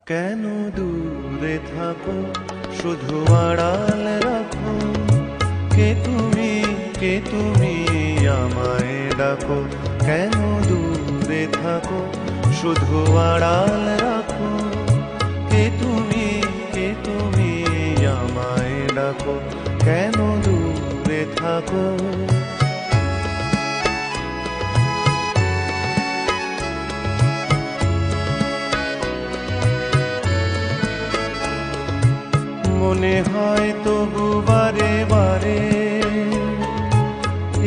কেন দূরে থাকো, শুধু আড়াল রাখো। কে তুমি আমায় ডাকো। কেন দূরে থাকো, শুধু আড়াল রাখো। কে তুমি আমায় ডাকো। কেন দূরে থাকো। মনে হয় তবু বারে বারে,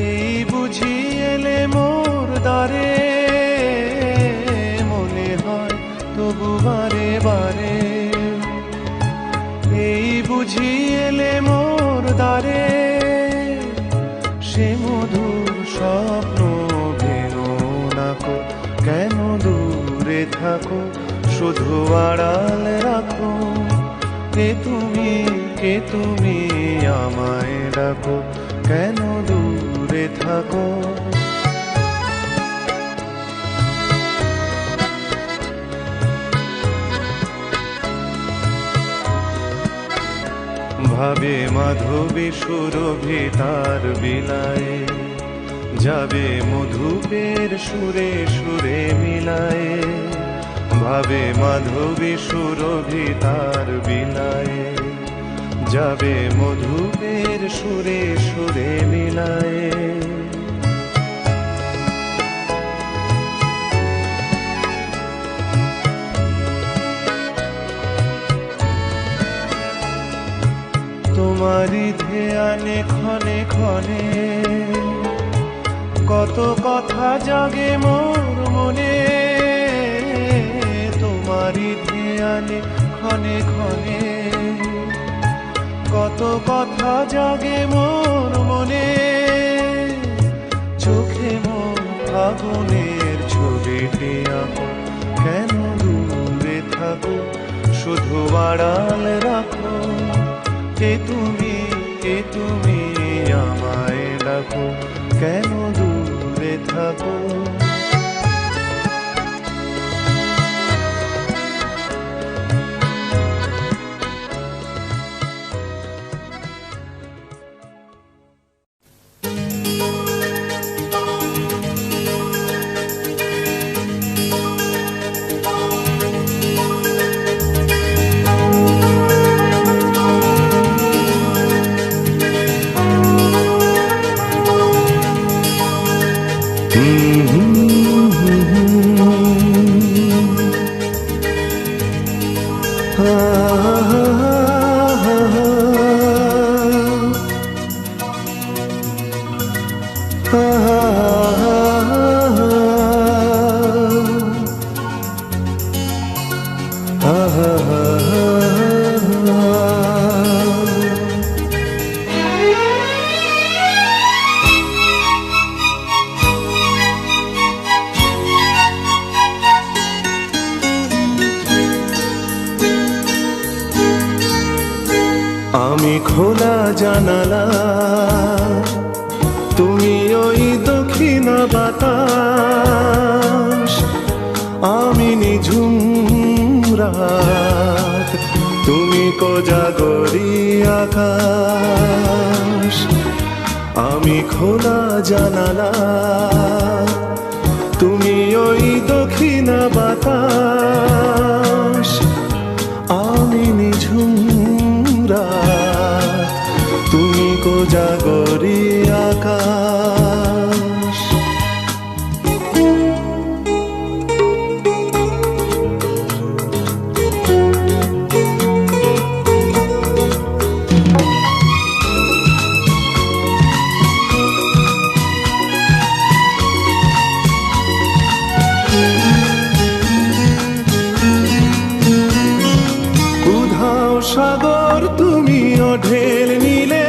এই বুঝি এলে মোর দ্বারে। মনে হয় তবু বারে বারে, এই বুঝি এলে মোর দ্বারে। সে মধুর স্বপ্ন ভেঙো নাকো। কেন দূরে থাকো, শুধু আড়াল রাখো। কে তুমি আমায় ডাকো। কেন দূরে থাকো। ভাবে মাধবী সুরভি তার বিলায়, যাবে মধুপের সুরে সুরে মিলায়। ভাবে মাধবী সুরভি তার বিলায়, যাবে মধুপের সুরে সুরে মিলায়। তোমারই ধ্যানে ক্ষণে ক্ষণে, কত কথা জাগে মোর মনে। তোমারই ধ্যানে ক্ষণে ক্ষণে, কত কথা জাগে মোর মনে। চোখে মোর ফাগুনের ছবিটি আঁকো। কেন দূরে থাকো, শুধু আড়াল রাখো। কে তুমি আমায় ডাকো। কেন দূরে থাকো। আমি খোলা জানালা, তুমি ওই দক্ষিণা বাতাস। আমি নিঝুম রাত, তুমি কোজাগরি আকাশ। আমি খোলা জানালা, তুমি ওই দক্ষিণা বাতাস। আমি নিঝুম রাত, তুমি কোজাগরি আকাশ। উধাও সাগর তুমি ঢেল নিলে,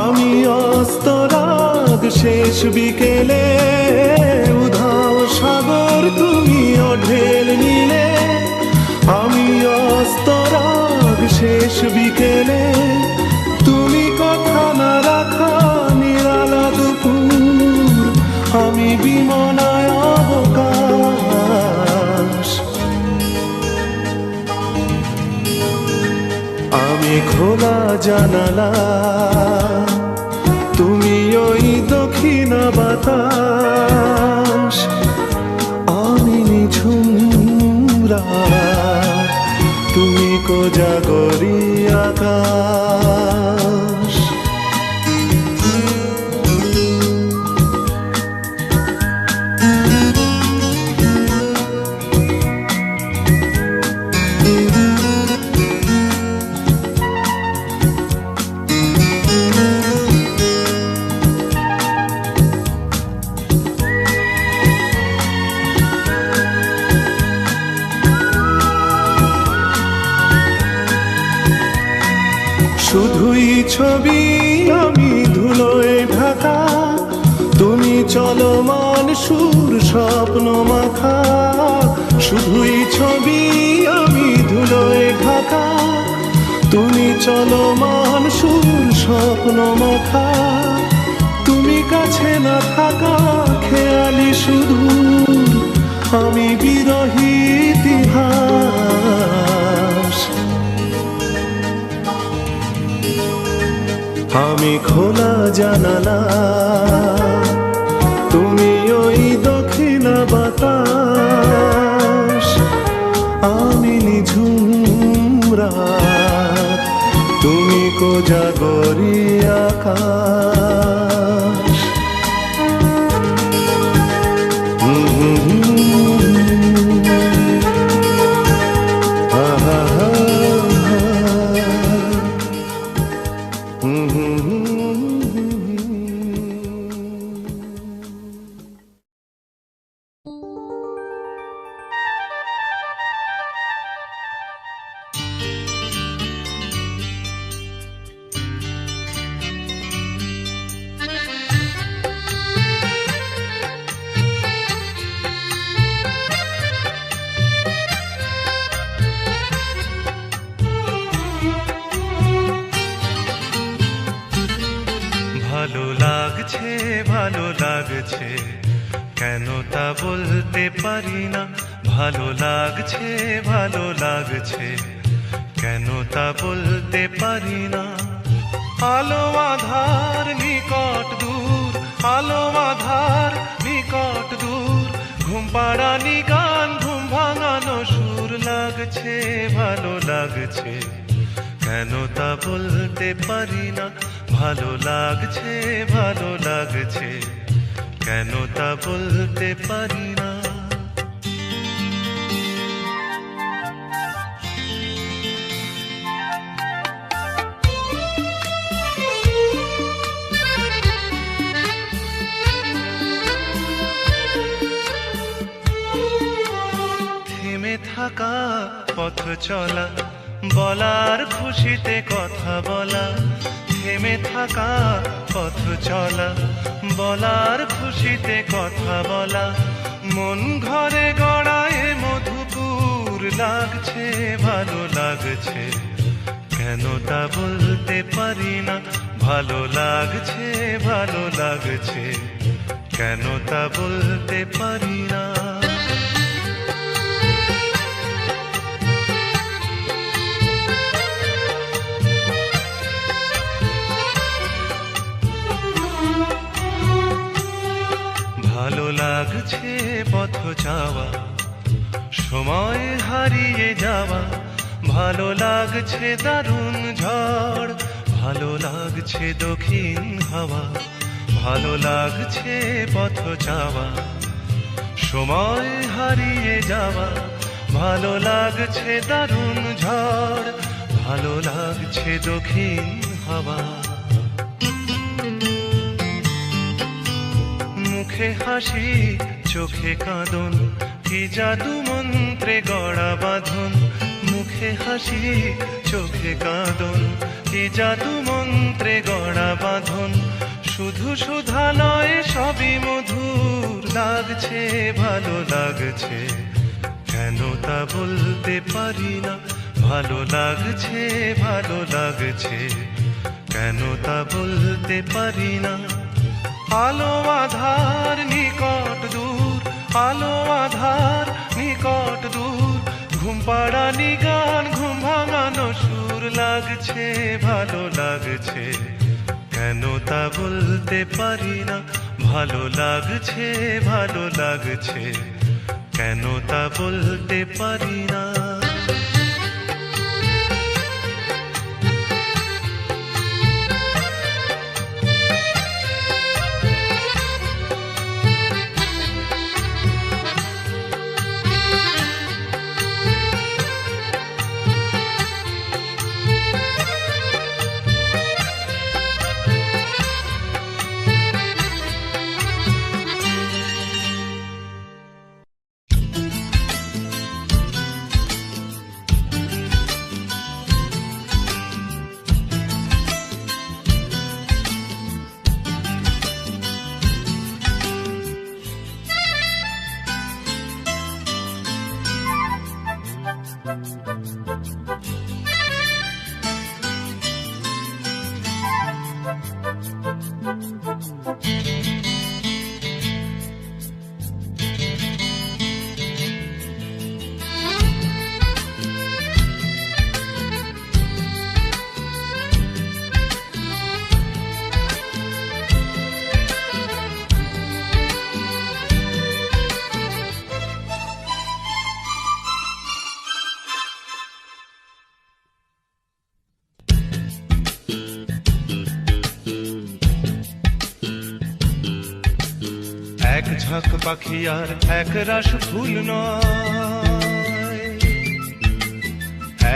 আমি অস্তরাগ শেষ বিকেলে। উধাও সাগর তুমি ঢেল নিলে, আমি অস্তরাগ শেষ বিকেলে। তুমি কথা না রাখা নিরালা দুপুর, আমি বিমনায় অবকাশ। আমি খোলা জানালা, তুমি ওই দক্ষিণা বাতাস, আমি নিঝুম রাত, তুমি কোজাগরী আকাশ। শুধুই ছবি আমি ধুলোয় ঢাকা, তুমি চলমান সুর স্বপ্ন মাখা। শুধুই ছবি আমি ধুলোয় ঢাকা, তুমি চলমান সুর স্বপ্ন মাখা। তুমি কাছে না থাকা খেয়ালি শুধু আমি বিরহী ইতিহাস। আমি খোলা জানালা, তুমি ওই দক্ষিণা বাতাস, আমি নিঝুম রাত, তুমি কোজাগরী আকাশ। ভালো লাগছে ভালো লাগছে কেন তা বলতে পারি না। ভালো লাগছে ভালো লাগছে কেন তা বলতে পারি না। আলো আধার নিকট দূর, আলো আধার নিকট দূর, ঘুম পাড়ানি গান ঘুম ভাঙানো সুর। লাগছে ভালো লাগছে কেন তা বলতে পারি না। ভালো লাগছে ভালো লাগছে কেন তা বলতে পারি না। থেমে থাকা পথ চলা, বলার খুশিতে কথা বলা। থেমে থাকা পথ চলা, বলার খুশিতে কথা বলা। মন ঘরে গড়ায় মধুপুর। লাগছে ভালো লাগছে কেন তা বলতে পারি না। ভালো লাগছে ভালো লাগছে কেন তা বলতে পারি না। ভালো লাগছে পথ যাওয়া, সময় হারিয়ে যাওয়া। ভালো লাগছে দারুণ ঝড়, ভালো লাগছে দক্ষিণ হাওয়া। ভালো লাগছে পথ যাওয়া, সময় হারিয়ে যাওয়া। ভালো লাগছে দারুণ ঝড়, ভালো লাগছে দক্ষিণ হাওয়া। মুখে হাসি চোখে কাঁদন, কি জাদু মন্ত্রে গড়া বাঁধন। মুখে হাসি চোখে কাঁদন, কি জাদু মন্ত্রে গড়া বাঁধন। শুধু সুধা নয় সবই মধুর। লাগছে ভালো লাগছে কেন তা বলতে পারি না। ভালো লাগছে ভালো লাগছে কেন তা বলতে পারি না। আলো আধার নিকট দূর, আলো আধার নিকট দূর, ঘুম পাড়ানি গান ঘুম ভাঙানো সুর। লাগছে ভালো লাগছে, কেন তা বলতে পারি না। ভালো লাগছে ভালো লাগছে, কেন তা বলতে পারি না। এক ঝাঁক পাখি আর এক রাস ফুল নয়,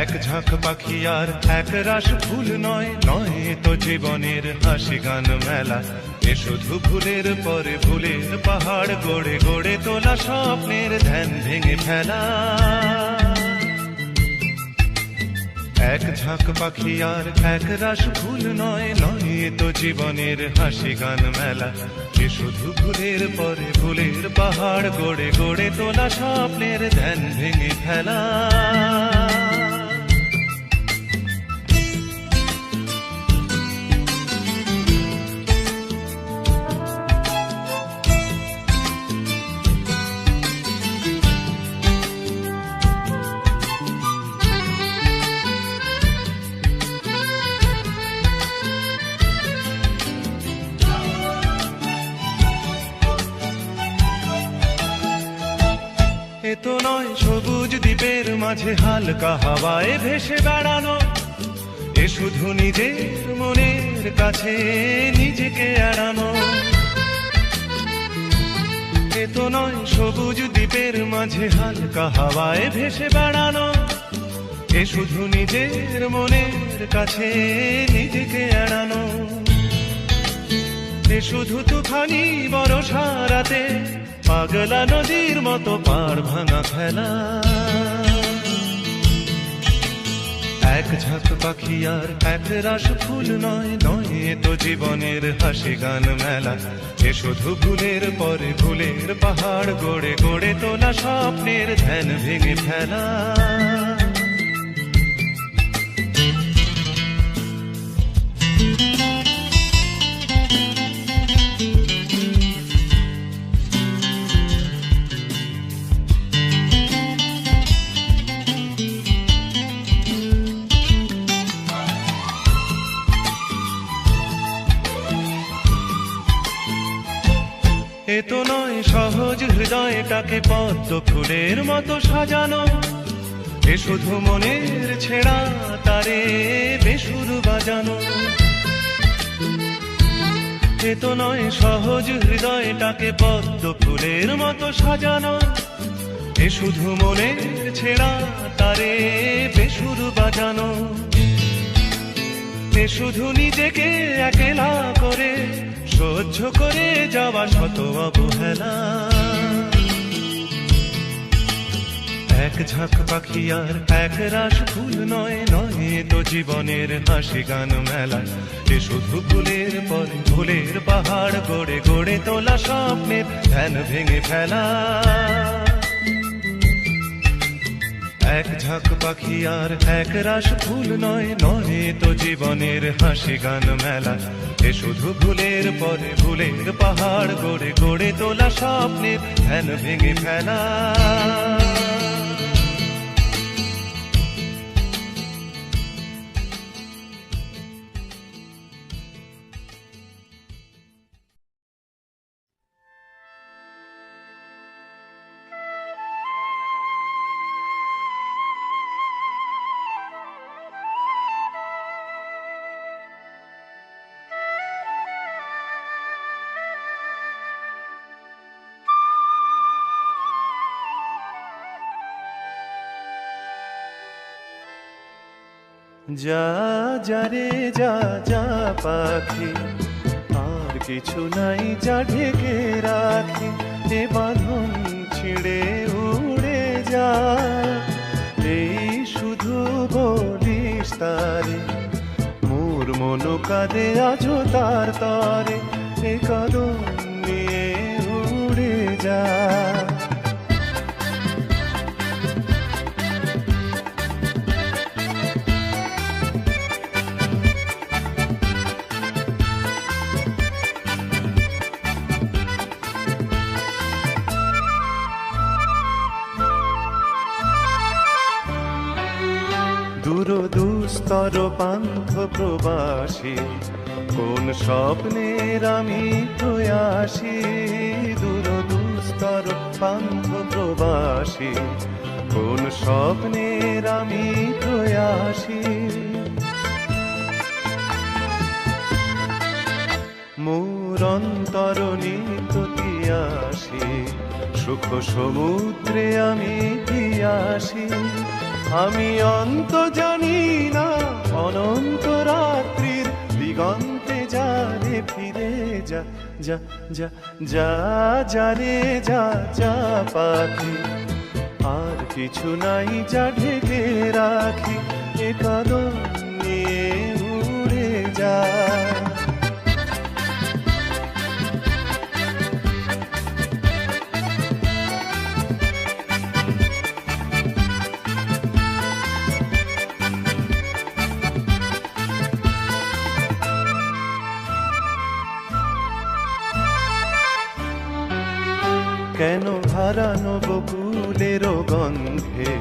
এক ঝাঁক পাখি আর এক রাস ফুল নয়, নয় তো জীবনের হাসি গান মেলা। এ শুধু ভুলের পরে ভুলের পাহাড় গড়ে গড়ে তোলা স্বপ্নের ধ্যান ভেঙে ফেলা। এক ঝাঁক পাখি আর এক রাস ফুল নয়, নয় তো জীবনের হাসি গান মেলা। এ শুধু ভুলের পরে ভুলের পাহাড় গড়ে গড়ে তোলা স্বপ্নের ধ্যান ভেঙে ফেলা। এ তো নয় সবুজ দ্বীপের মাঝে হালকা হাওয়ায় ভেসে বেড়ানো, এ শুধু নিজের মনের কাছে নিজেকে এড়ানো। এ তো নয় সবুজ দ্বীপের মাঝে হালকা হাওয়ায় ভেসে বেড়ানো, এ শুধু নিজের মনের কাছে নিজেকে এড়ানো। এ শুধু তুফানি বরষা রাতে পাগলা নদীর মতো পাড় ভাঙা ফেলা। এক ঝাঁক পাখি আর এক রাস ফুল নয়, নয় তো জীবনের হাসি গান মেলা। এ শুধু ভুলের পরে ভুলের পাহাড় গড়ে গড়ে তোলা স্বপ্নের ধ্যান ভেঙে ফেলা। এ তো নয় সহজ হৃদয়টাকে পদ্ম ফুলের মতো সাজানো, এ শুধু মনের ছেঁড়া তারে বেসুর বাজানো। এ তো নয় সহজ হৃদয়টাকে পদ্ম ফুলের মতো সাজানো, এ শুধু মনের ছেঁড়া তারে বেসুর বাজানো। এ শুধু নিজেকে একলা করে সহ্য করে যাওয়া শত অবহেলা। এক ঝাঁক পাখি আর এক রাস ফুল নয়, নয় তো জীবনের হাসি গান মেলা। এ শুধু ভুলের পরে ভুলের পাহাড় গড়ে গড়ে তোলা স্বপ্নের ধ্যান ভেঙে ফেলা। এক ঝাঁক পাখি আর এক রাস ফুল নয়, নয় তো জীবনের হাসি গান মেলা। এ শুধু ভুলের পরে ভুলের পাহাড় গড়ে গড়ে তোলা স্বপ্নের ধ্যান ভেঙে ফেলা। যা যা রে যা যা পাখি, আর কিছু নাই যা ঢেকে রাখি, এ বাঁধন ছিঁড়ে উড়ে যা। এই শুধু বলিস তারে, মোর মন কাঁদে আজো তার তরে, এ কদম নিয়ে উড়ে যা। দূর দুস্তর পান্থ প্রবাসী, কোন স্বপ্নের আমি প্রয়াসী। দূর দুস্তর পান্থ প্রবাসী, কোন স্বপ্নের আমি প্রয়াসী। মোর অন্তর নিত তিয়াসী, সুখ সমুদ্রে আমি পিয়াসী। আমি অন্ত জানি না, অনন্ত রাত্রির দিগন্তে যারে ফিরে যা। যা যা যা যা রে যা যা পাখি, আর কিছু নাই যা ঢেকে রাখি, এ কদম নিয়ে উড়ে যা। কেন হারানো বকুলের গন্ধে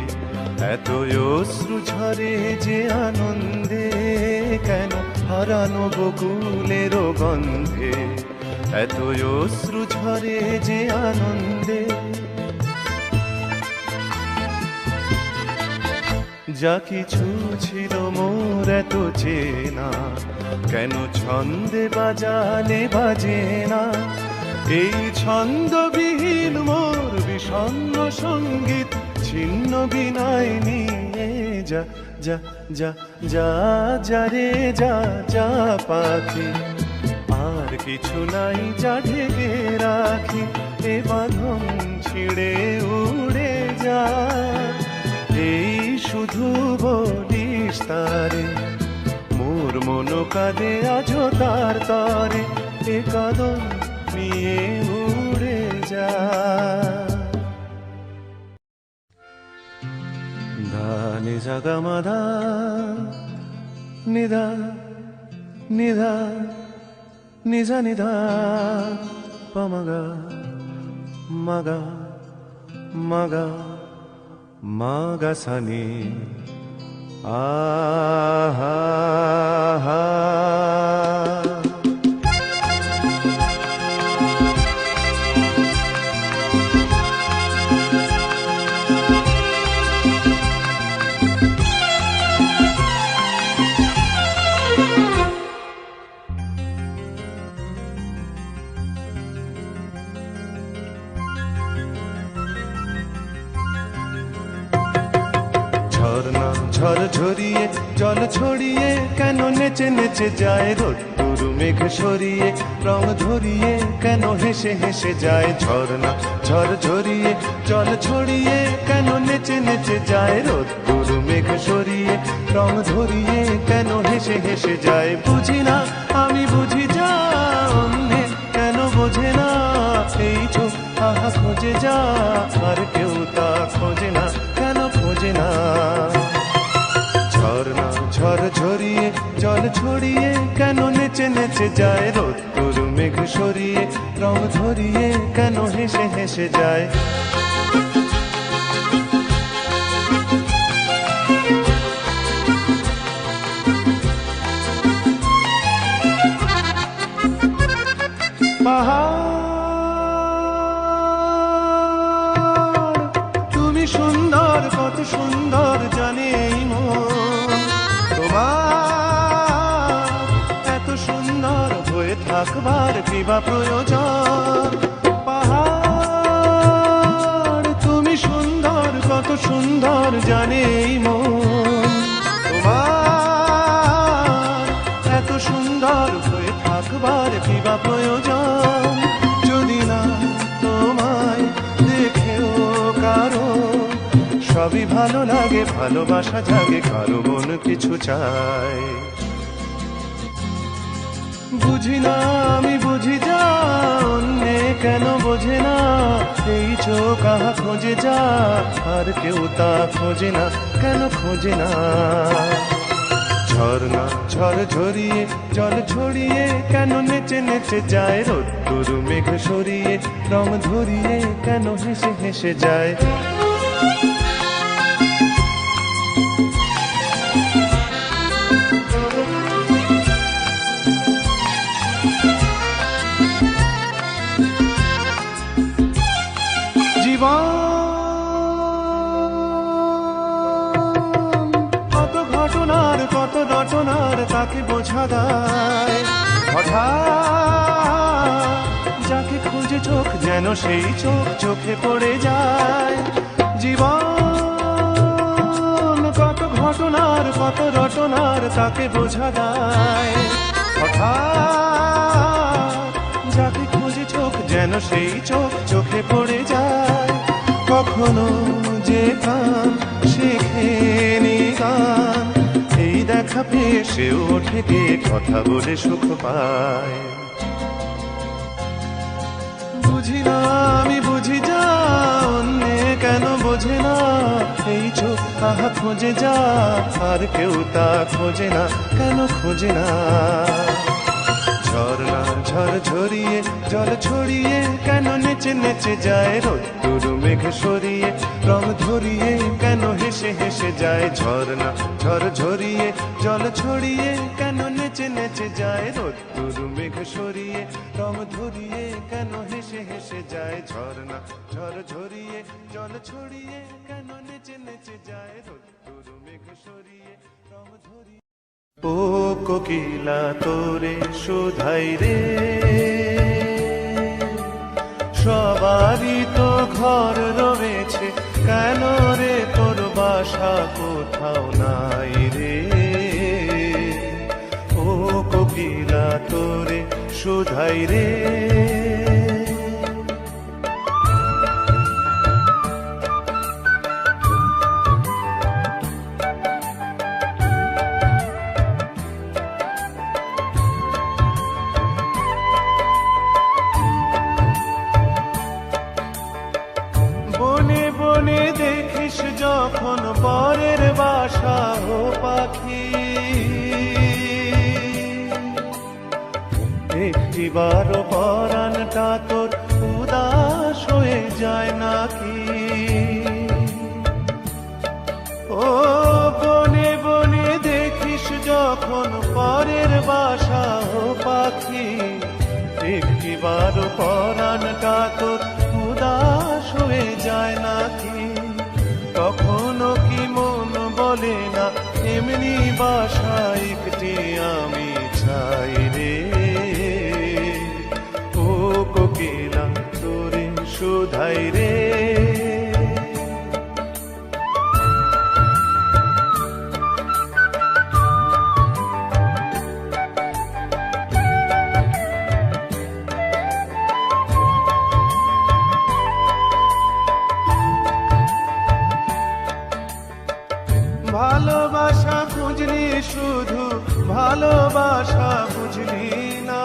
এত অশ্রু ঝরে যে আনন্দে? কেন হারানো বকুলের গন্ধে এত অশ্রু ঝরে যে আনন্দে? যা কিছু ছিল মোর এত চেনা, কেন ছন্দে বাজালে বাজে না? এই ছন্দবিহীন মোর বিষণ্ণ সঙ্গীত ছিন্ন বিনায় নিয়ে যা। যা যা যা যা রে যা যা পাখি, আর কিছু নাই যা ঢেকে রাখি, এ বাঁধন ছিঁড়ে উড়ে যা। এই শুধু বলিস তারে, মোর মন কাঁদে আজো তার তরে, এ কদম নিয়ে উড়ে যা। ধা নি সা গা মা ধা, নিধা নিধা নিধা নিধা পমগা মগা মগা মগা সানি আহা হা। ঝর্ণা ঝড় ঝরিয়ে জল ছড়িয়ে কেন নেচে নেচে যায়? রোদ্দুর মেঘ সরিয়ে রং ধরিয়ে কেন হেসে হেসে যায়? ঝর্ণা ঝড় ঝরিয়ে জল ছড়িয়ে কেন নেচে নেচে যায়? রোদ্দুর মেঘ সরিয়ে রং ধরিয়ে কেন হেসে হেসে যায়? বুঝি না আমি বুঝি যা অন্যে কেন বোঝে না? এই চোখ আহা খোঁজে যা, আর কেউ তা খোঁজে না, কেন খোঁজে না? ঝর্ণা ঝড় ঝরিয়ে জল ছড়িয়ে কেন নেচে নেচে যায়? রোদ্দুর মেঘ সরিয়ে রং ধরিয়ে কেন হেসে হেসে যায়? পাহাড় তুমি সুন্দর, কত সুন্দর জানে এই মন তোমার। এত সুন্দর হয়ে থাকবার কি বা প্রয়োজন? পাহাড় তুমি সুন্দর, কত সুন্দর জানে এই মন তোমার। ভালো লাগে, ভালোবাসা জাগে, কারো মন কিছু চায়। বুঝি না আমি বুঝি যা, অন্যে কেন বোঝে না, এই চোখ আহা খোঁজে যা, আর কেউ তা খোঁজে না, কেন খোঁজে না। ঝর্ণা ঝড় ঝরিয়ে জল ছড়িয়ে কেন নেচে নেচে যায়, রোদ্দুর মেঘ সরিয়ে রং ধরিয়ে কেন হেসে হেসে যায়। জীবন কত ঘটনার কত রটনার তাকে বোঝা দায়, হঠাৎ যাকে খুঁজে চোখ যেন সেই চোখ চোখে পড়ে যায়। জীবন কত ঘটনার কত রটনার তাকে বোঝা দায়, হঠাৎ যাকে খুঁজে চোখ যেন সেই চোখ চোখে পড়ে যায়। কখনো যে কান শেখেনি গান, এই দেখা পেয়ে সেও ওঠে গিয়ে কথা বলে সুখ পায়। বুঝি না আমি বুঝি যা, অন্যে কেন বোঝে না, এই চোখ আহা খোঁজে যা, আর কেউ তা খোঁজে না, কেন খোঁজে না। ঝর্ণা ঝড় ঝরিয়ে জল ছড়িয়ে কেন নেচে নেচে যায়, রোদ্দুর মেঘ সরিয়ে রং ধরিয়ে কেন হেসে হেসে যায়। ঝর্ণা ঝড় ঝরিয়ে জল ছড়িয়ে কেন নেচে নেচে যায়, রোদ্দুর মেঘ সরিয়ে রং ধরিয়ে কেন হেসে হেসে যায়। ঝর্ণা ঝড় ঝরিয়ে জল ছড়িয়ে কেন নেচে নেচে যায়, রোদ্দুর মেঘ সরিয়ে রং ধরিয়ে। ও কোকিলা তোরে শুধাই রে, সবারই তো ঘর রয়েছে, কেন রে তোর বাসা কোথাও নাই রে। ও কোকিলা তোরে শুধাই রে। বনে বনে দেখিস যখন পরের বাসা ও পাখি, একটিবার পরাণটা তোর উদাস হয়ে যায় নাকি। ও বনে বনে দেখিস যখন পরের বাসা ও পাখি, একটিবার পরাণটা তোর উদাস হয়ে যায় নাকি। কখনো কি মন বলে না এমনি বাসা একটি আমি চাই রে। ও কোকিলা তোরে শুধাই রে। ভালোবাসা খুঁজলি শুধু ভালোবাসা বুঝলি না,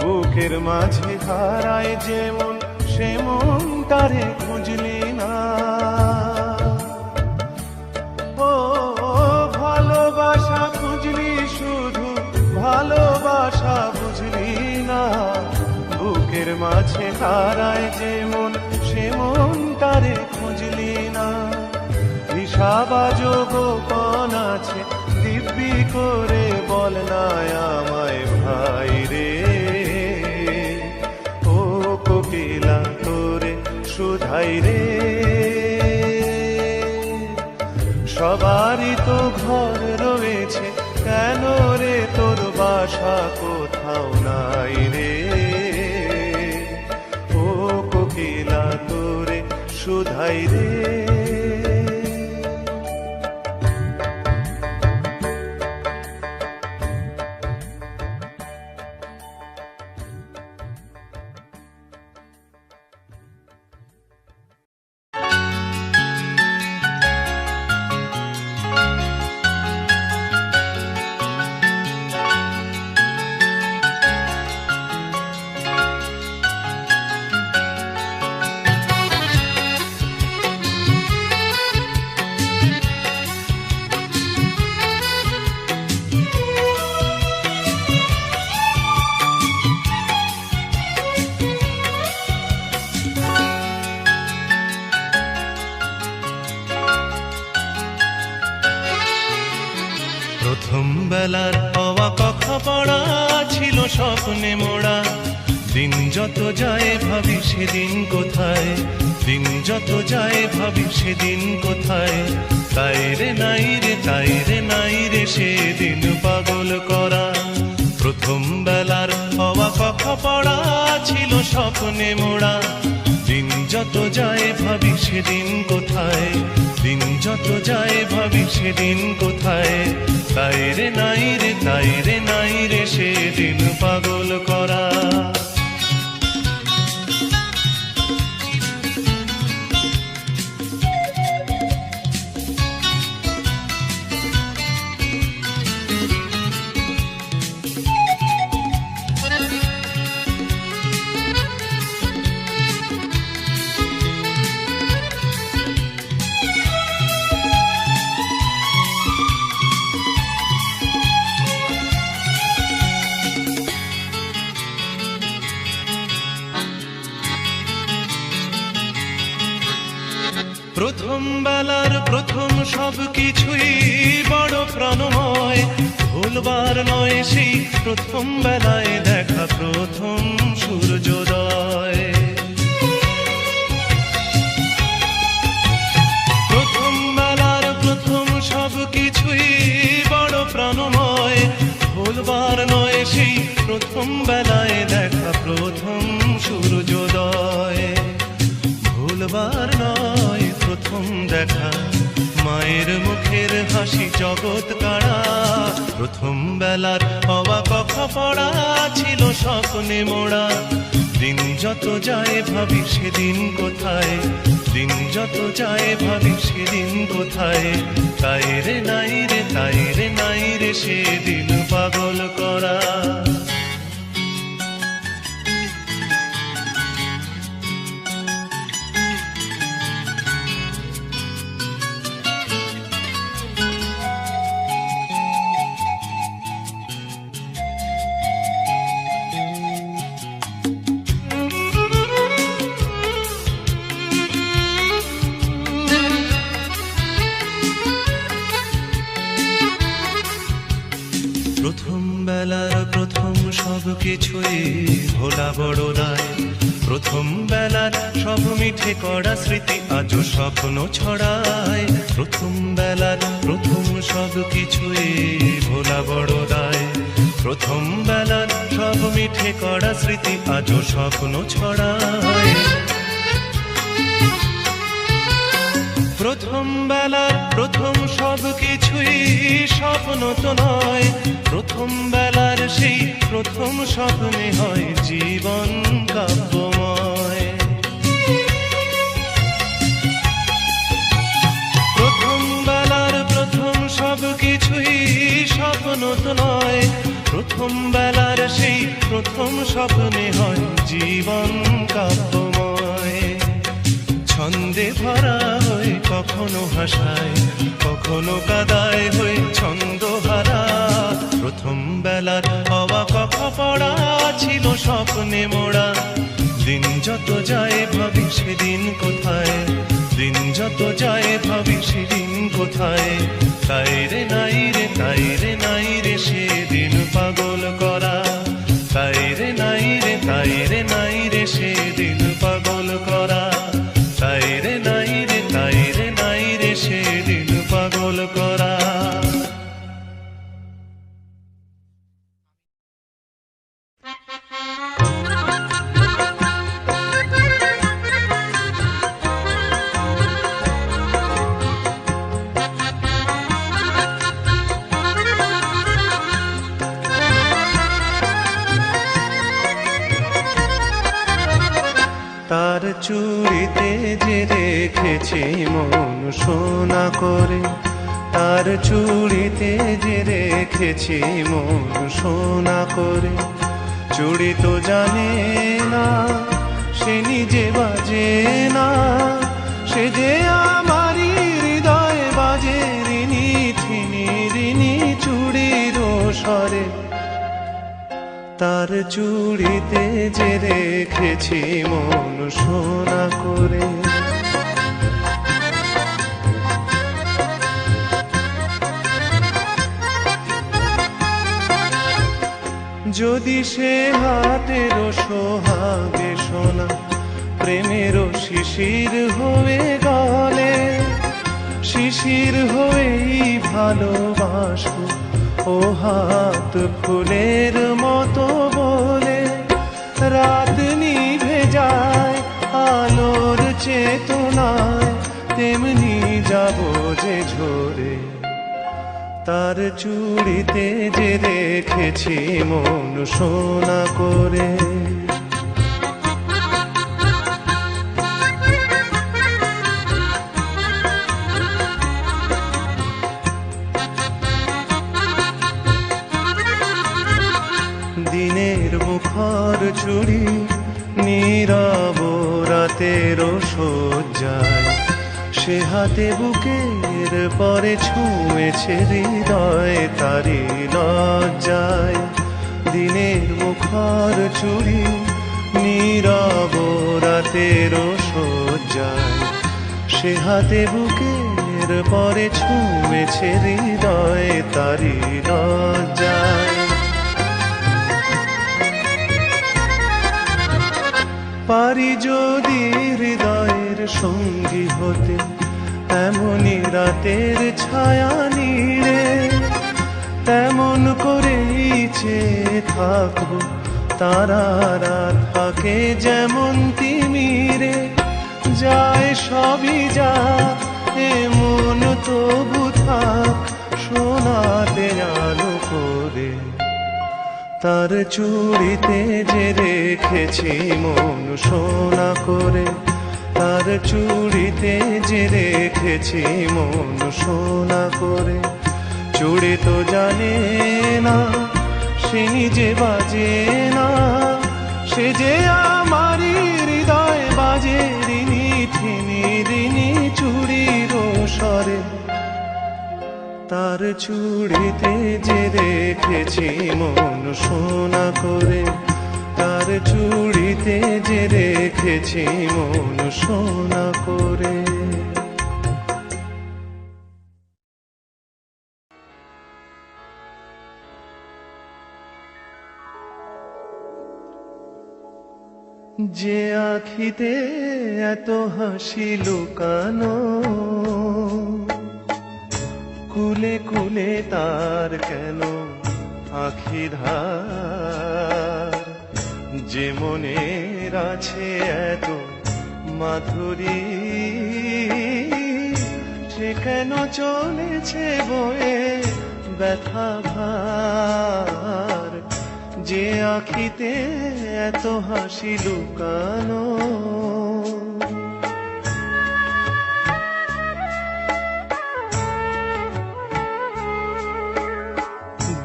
বুকের মাঝে হারায় যেমন সেমন তারে খুঁজলি না। ও ভালোবাসা খুঁজলি শুধু ভালোবাসা বুঝলি না, বুকের মাঝে হারায় যেমন সেমন তারে খুঁজলি না। হিসাবাজো গোপন আছে দিব্যি করে বল না আমায় ভাই রে। ও কোকিলা তোরে শুধাই রে। সবারই তো ঘর রয়েছে, কেন রে তোর বাসা কোথাও নাই রে। ও কোকিলা তোরে শুধাই রে। বেলার হওয়া কথা পড়া ছিল স্বপ্নে মোড়া। দিন যত যায় ভাবি সেদিন কোথায়, দিন যত যায় ভাবি সেদিন কোথায়। তাই রে নাই রে, তাই রে নাই রে সেদিন পাগল করা। প্রথম বেলার হওয়া কথা পড়া ছিল স্বপ্নে মোড়া। দিন যত যায় ভাবি সেদিন কোথায়, দিন যত যায় ভাবি সেদিন কোথায়। তাই রে নাই রে, তাই রে নাই রে সেদিন পাগল করা। প্রথম বেলার প্রথম সব কিছুই বড় প্রাণময়, ভুলবার নয় সেই প্রথম বেলায় দেখা প্রথম সূর্যোদয়। প্রথম বেলার প্রথম সব কিছুই বড় প্রাণময়, ভুলবার নয় সেই প্রথম বেলায় দেখা প্রথম সূর্যোদয়। ভুলবার নয় প্রথম দেখা মায়ের মুখের হাসি জগৎ কাড়া। প্রথম বেলার হওয়া কথা পড়া ছিল স্বপ্নে মোড়া। দিন যত যায় ভাবি সেদিন কোথায়, দিন যত যায় ভাবি সেদিন কোথায়। তাই রে নাই রে, তাই রে নাই রে সেদিন পাগল করা। প্রথম বেলার প্রথম সব কিছুই ভোলা বড় দায়। প্রথম বেলার সব মিঠে করা স্মৃতি আজও স্বপ্ন ছড়ায়। প্রথম বেলার প্রথম সব কিছুই ভোলা বড় দায়। প্রথম বেলার সব মিঠে করা স্মৃতি আজও স্বপ্ন ছড়ায়। প্রথম বেলার প্রথম সব কিছুই স্বপ্ন তো নয়, প্রথম বেলার সেই প্রথম স্বপ্নে হয় জীবন কাব্যময়। প্রথম বেলার প্রথম সব কিছুই স্বপ্ন তো নয়, প্রথম বেলার সেই প্রথম স্বপ্নে হয় জীবন কাব্যময়। ছন্দে ভরা হয়ে কখনো হাসায়, কখনো কাদায় হয়ে ছন্দহারা। প্রথম বেলার হওয়া কথা পড়া ছিল স্বপ্নে মোড়া। দিন যত যায় ভাবি সেদিন কোথায়, দিন যত যায় ভাবি সেদিন কোথায়। তাই রে নাই রে, তাই রে নাই রে সেদিন পাগল করা। তাই রে নাই রে, তাই রে নাই রে সেদিন পাগল করা। তাই রে নাই রে, তাই রে নাই রে সেদিন পাগল করা। তার চুড়িতে যে রেখেছি মন সোনা করে, তার চুড়িতে যে রেখেছি মন সোনা করে। চুড়ি তো জানে না সে নিজে বাজে না, সে যে আমারই হৃদয় বাজে রিনি থিনি রিনি চুড়ির স্বরে। তার চুড়িতে যে রেখেছি মন সোনা করে। যদি সে হাতেরও সোহাগে সোনা প্রেমেরও শিশির হয়ে গলে, শিশির হয়েই ভালোবাসবো ও হাত ফুলের মতো বলে। রাত নিভে যায় আলোর চেতনায়, তেমনি যাব যে ঝরে তার চুড়িতে যে রেখেছি মন সোনা করে। দিনের মুখর চুড়ি নীরব রাতেরও সজ্জায়, সে হাতে বুকের পরে ছুঁয়েছে হৃদয় তারি লজ্জায়। দিনের মুখর চুড়ি নীরব রাতেরও সজ্জায়, সে হাতে বুকের পরে ছুঁয়েছে হৃদয় তারি লজ্জায়। পারি যদি হৃদয়ের সঙ্গী হতে এমনই রাতের ছায়া নীড়ে, তেমন করেই চেয়ে থাকবো তারারা থাকে যেমন তিমিরে। যায় সবই যা এমন তবু থাক সোনাতে আলো করে, তার চুড়িতে যে রেখেছি মন সোনা করে। তার চুড়িতে যে রেখেছি মন সোনা করে। চুড়ি তো জানে না সে নিজে বাজে না, সে যে আমারই হৃদয় বাজে রিনি ঠিনি রিনি চুড়ির স্বরে। তার চুড়িতে যে রেখেছি মন সোনা করে। তার চুড়িতে যে রেখেছি মন সোনা করে। যে আখিতে এত হাসি লুকানো, কুলে কুলে তার কেন আখি ধার। যে মনের আছে এত মাধুরী, সে কেন চলেছে বয়ে ব্যথা ভার। যে আখিতে এত হাসি লুকানো,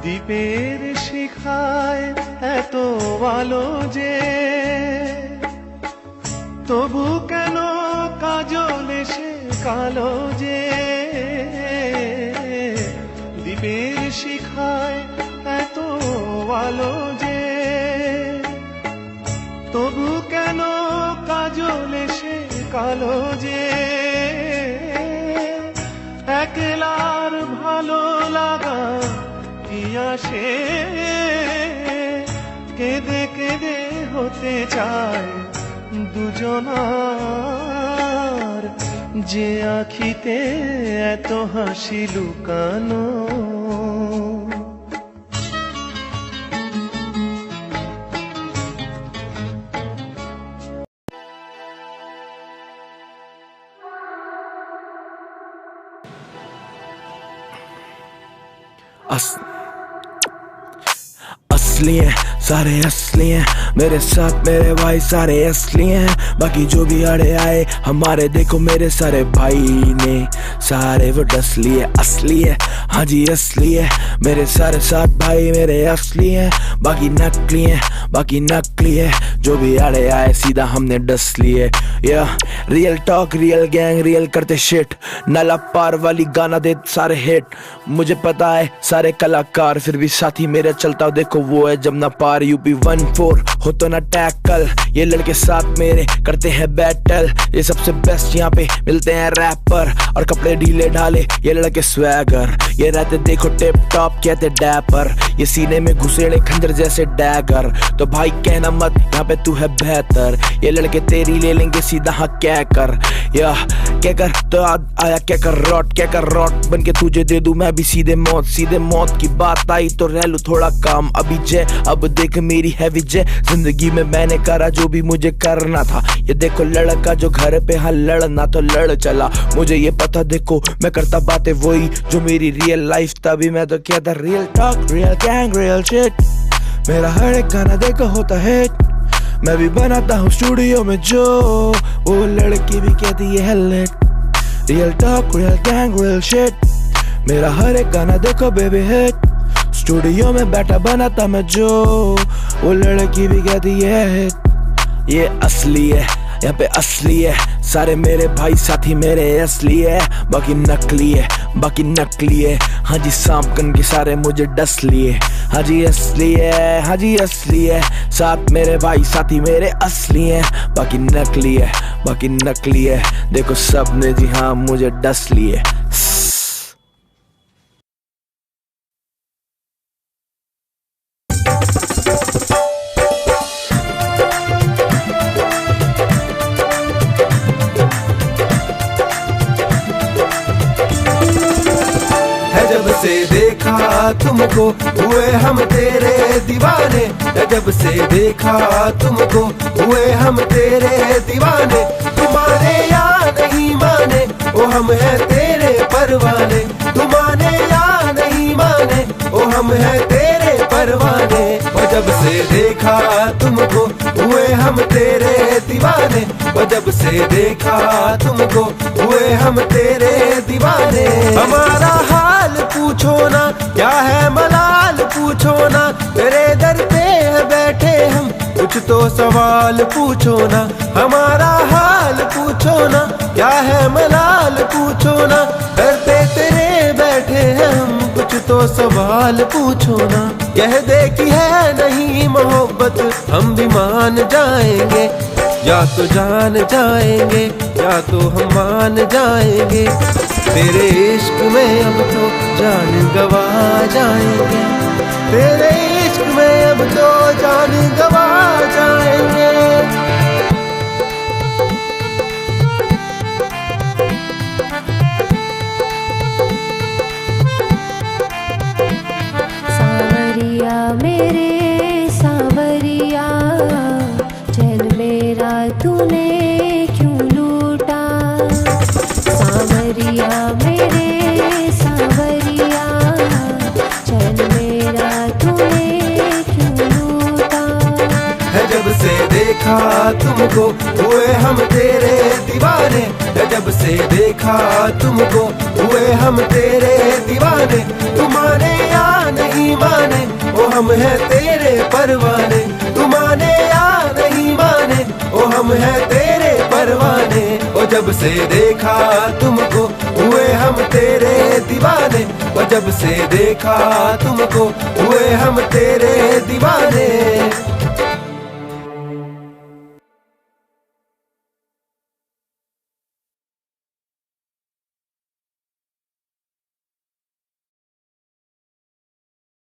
দ্বীপের শিখায় এত আলো যে, তবু কেন কাজল সে কালো যে। দ্বীপের শিখায় এত আলো যে, তবু কেন কাজল সে কালো যে। একলার ভালো লাগা কি আসে, কেঁদে কেঁদে হতে চায় দুজনার। যে আখিতে এত হাসি লুকানো, असली हैं सारे असली हैं, मेरे साथ मेरे भाई सारे असली हैं। बाकी जो भी अड़े आए हमारे देखो मेरे सारे भाई ने सारे वो डस लिए। असली है हाँ जी असली है, मेरे सारे साथ भाई मेरे असली हैं। बाकी नकली हैं बाकी नकली है, जो भी अड़े आए सीधा हमने डस लिए। या real talk real gang real करते शिट, नाला पार वाली गाना दे सारे हिट। मुझे पता है सारे कलाकार फिर भी साथी मेरे चलता देखो वो है जब ना पार यूपी 14 हो तो ना टैकल। ये लड़के साथ मेरे करते हैं बैटल, ये सबसे बेस्ट यहाँ पे मिलते हैं रैपर। और कपड़े ढीले ढाले ये लड़के स्वैगर, ये रहते देखो टिप टॉप कहते डैपर। ये सीने में घुसेड़े खंजर जैसे डैगर, तो भाई कहना मत यहाँ पे तू है बेहतर। ये लड़के तेरी ले लेंगे सीधा हाँ क्या कर, या क्या कर तो आया क्या कर रॉट बन के तुझे दे दूं मैं भी सीधे मौत की बात आई तो रह लूं थोड़ा काम अभी जय। अब देख मेरी है विजय, जिंदगी में मैंने करा जो भी मुझे करना था। ये देखो लड़का जो घर पे हाँ लड़ना तो लड़ चला, मुझे ये पता देखो मैं करता बातें वही जो मेरी रियल लाइफ, तभी मैं तो कहता real talk real gang real shit. मेरा हर एक गाना देखो होता है, मैं भी बनाता हूँ स्टूडियो में जो वो लड़की भी कहती है hit. Real talk real gang real shit, मेरा हर एक गाना देखो बेबी हिट। स्टूडियो में बैठा बनाता मैं जो वो लड़की भी कहती है हिट। ये असली है यहाँ पे असली है, सारे मेरे भाई साथी मेरे असली है, बाकी नकली है। हाँ जी सांपकन के सारे मुझे डस लिए, हाँ जी असली है, साथ मेरे भाई साथी मेरे असली है, बाकी नकली है। देखो सबने जी हाँ मुझे डस लिए। जब से देखा तुमको हुए हम तेरे दीवाने, जब से देखा तुमको हुए हम तेरे दीवाने। तुम्हारे या नहीं माने ओ हम हैं तेरे परवाने, तुम्हारे या नहीं माने ओ हम हैं तेरे परवाने। और जब से देखा तुमको हुए हम तेरे दीवाने, और जब से देखा तुमको हुए हम तेरे दीवाने। हमारा हाल पूछो ना क्या है मलाल पूछो ना, तेरे दर पे है बैठे हम कुछ तो सवाल पूछो ना। हमारा हाल पूछो ना क्या है मलाल पूछो ना, दर पे तेरे बैठे हैं हम कुछ तो सवाल पूछो ना। कह दे कि है नहीं मोहब्बत हम भी मान जाएंगे, या तो जान जाएंगे या तो हम मान जाएंगे। तेरे इश्क में अब तो जान गवा जाएंगे, तेरे इश्क में अब तो जान गवा जाएंगे। सावरिया मेरे सावरिया, चैन मेरा तूने क्यों लूटा। सावरिया मेरे सावरिया, चैन मेरा तूने क्यों लूटा। है जब से देखा तुमको हुए हम तेरे दीवाने, जब से देखा तुमको हुए हम तेरे दीवाने। तुम्हारे या नहीं माने ओ हम हैं तेरे परवाने, तुम्हारे या नहीं माने ओ हम हैं तेरे परवाने। ओ जब से देखा तुमको हुए हम तेरे दीवाने, और जब से देखा तुमको हुए हम तेरे दीवाने।